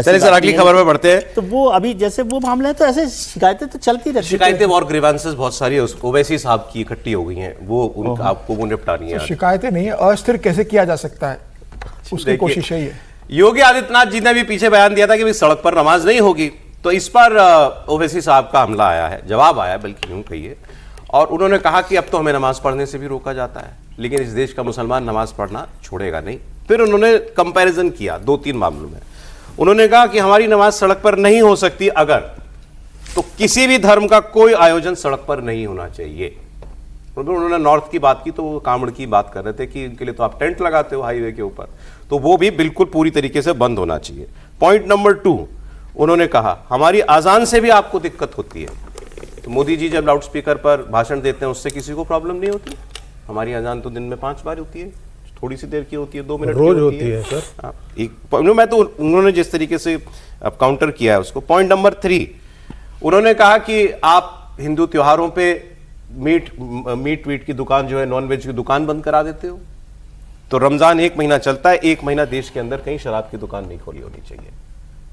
चलिए सर, अगली खबर में बढ़ते हैं। तो वो अभी जैसे वो मामला है, तो ऐसे शिकायतें तो चलती रहती, शिकायतें और ग्रीवेंसेस बहुत सारी ओवैसी साहब की इकट्ठी हो गई हैं, वो उनका आपको वो निपटानी है। शिकायतें नहीं है, अस्थिर कैसे किया जा सकता है, उसकी कोशिश यही है। योगी आदित्यनाथ जी ने भी पीछे बयान दिया था कि सड़क पर नमाज नहीं होगी, तो इस पर ओवैसी साहब का हमला आया है, जवाब आया बल्कि यूं कहिए, और उन्होंने कहा कि अब तो हमें नमाज पढ़ने से भी रोका जाता है, लेकिन इस देश का मुसलमान नमाज पढ़ना छोड़ेगा नहीं। फिर उन्होंने कंपैरिजन किया 2-3 मामलों में। उन्होंने कहा कि हमारी नमाज सड़क पर नहीं हो सकती अगर, तो किसी भी धर्म का कोई आयोजन सड़क पर नहीं होना चाहिए। उन्होंने नॉर्थ की बात की, तो वो कांवड़ की बात कर रहे थे कि इनके लिए तो आप टेंट लगाते हो हाईवे के ऊपर, तो वो भी बिल्कुल पूरी तरीके से बंद होना चाहिए। पॉइंट नंबर 2, उन्होंने कहा हमारी अजान से भी आपको दिक्कत होती है, तो मोदी जी जब लाउड स्पीकर पर भाषण देते हैं उससे किसी को प्रॉब्लम नहीं होती? हमारी अजान तो दिन में 5 बार होती है, थोड़ी सी देर की होती है, 2 मिनट रोज होती है सर। मैं तो उन्होंने जिस तरीके से अब काउंटर किया है उसको। पॉइंट नंबर 3, उन्होंने कहा कि आप हिंदू त्योहारों पे मीट वीट की दुकान जो है, नॉन वेज की दुकान बंद करा देते हो, तो रमजान 1 महीना चलता है, 1 महीना देश के अंदर कहीं शराब की दुकान नहीं खोली होनी चाहिए।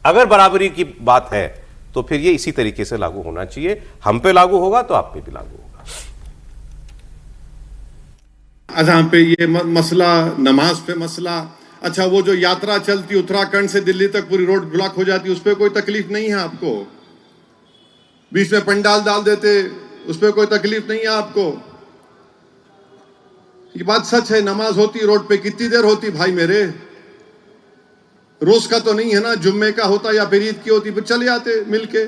अगर बराबरी की बात है तो फिर ये इसी तरीके से लागू होना चाहिए, हम पे लागू होगा तो आप पे भी लागू होगा। अजान पे ये मसला, नमाज पे मसला। अच्छा, वो जो यात्रा चलती उत्तराखंड से दिल्ली तक, पूरी रोड ब्लॉक हो जाती, उस पर कोई तकलीफ नहीं है आपको? बीच में पंडाल डाल देते, उस पर कोई तकलीफ नहीं है आपको? ये बात सच है, नमाज होती रोड पे, कितनी देर होती भाई मेरे? रोज का तो नहीं है ना, जुम्मे का होता या फिर ईद की होती, फिर चले आते मिलके।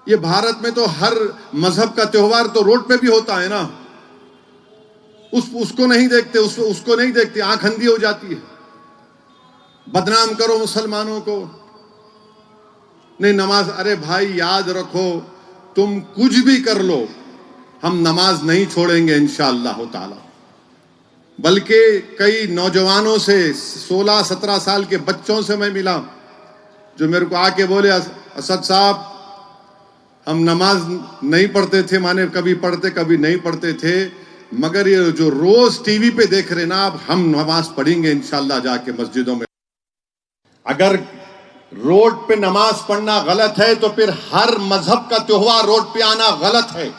ये भारत में तो हर मजहब का त्योहार तो रोड पे भी होता है ना, उसको नहीं देखते, उसको नहीं देखते, आंख अंधी हो जाती है। बदनाम करो मुसलमानों को, नहीं नमाज। अरे भाई याद रखो, तुम कुछ भी कर लो, हम नमाज नहीं छोड़ेंगे इंशाअल्लाह ताला। बल्कि कई नौजवानों से, 16-17 साल के बच्चों से मैं मिला, जो मेरे को आके बोले, असद साहब हम नमाज नहीं पढ़ते थे, माने कभी पढ़ते कभी नहीं पढ़ते थे, मगर ये जो रोज टीवी पे देख रहे ना आप, हम नमाज पढ़ेंगे इंशाअल्लाह जाके मस्जिदों में। अगर रोड पे नमाज पढ़ना गलत है तो फिर हर मजहब का त्योहार रोड पे आना गलत है।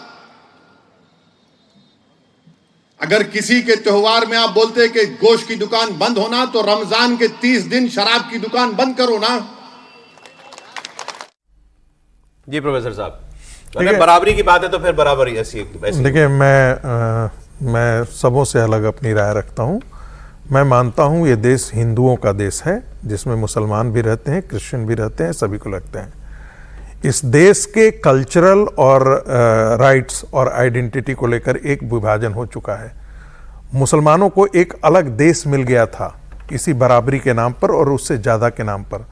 अगर किसी के त्योहार में आप बोलते हैं कि गोश्त की दुकान बंद होना, तो रमजान के 30 दिन शराब की दुकान बंद करो ना। जी प्रोफेसर साहब, अगर बराबरी की बात है तो फिर बराबरी ऐसी। देखिए, मैं सबों से अलग अपनी राय रखता हूँ। मैं मानता हूँ ये देश हिंदुओं का देश है, जिसमें मुसलमान भी रहते हैं, क्रिश्चियन भी रहते हैं, सभी को लगते हैं। इस देश के कल्चरल और राइट्स और आइडेंटिटी को लेकर एक विभाजन हो चुका है। मुसलमानों को एक अलग देश मिल गया था इसी बराबरी के नाम पर और उससे ज़्यादा के नाम पर।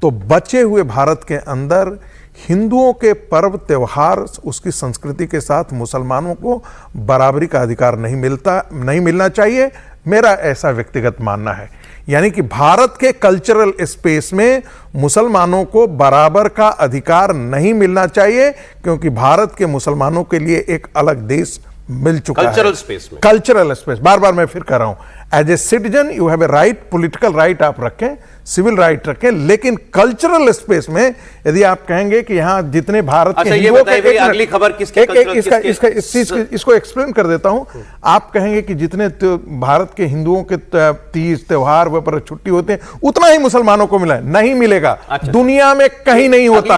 तो बचे हुए भारत के अंदर हिंदुओं के पर्व त्योहार, उसकी संस्कृति के साथ मुसलमानों को बराबरी का अधिकार नहीं मिलना चाहिए, मेरा ऐसा व्यक्तिगत मानना है। यानी कि भारत के कल्चरल स्पेस में मुसलमानों को बराबर का अधिकार नहीं मिलना चाहिए, क्योंकि भारत के मुसलमानों के लिए एक अलग देश मिल चुका है। कल्चरल स्पेस में, कल्चरल स्पेस, बार बार मैं फिर कह रहा हूं, as a citizen you have a right, political right आप रखें, सिविल राइट रखें, लेकिन कल्चरल स्पेस में यदि आप कहेंगे कि यहां जितने भारत के हिंदुओं के, अगली खबर किसके, इसको एक्सप्लेन कर देता हूं। आप कहेंगे कि जितने भारत के हिंदुओं के तीज त्योहार पर छुट्टी होते हैं, उतना ही मुसलमानों को मिला है, नहीं मिलेगा। दुनिया में कहीं नहीं होता।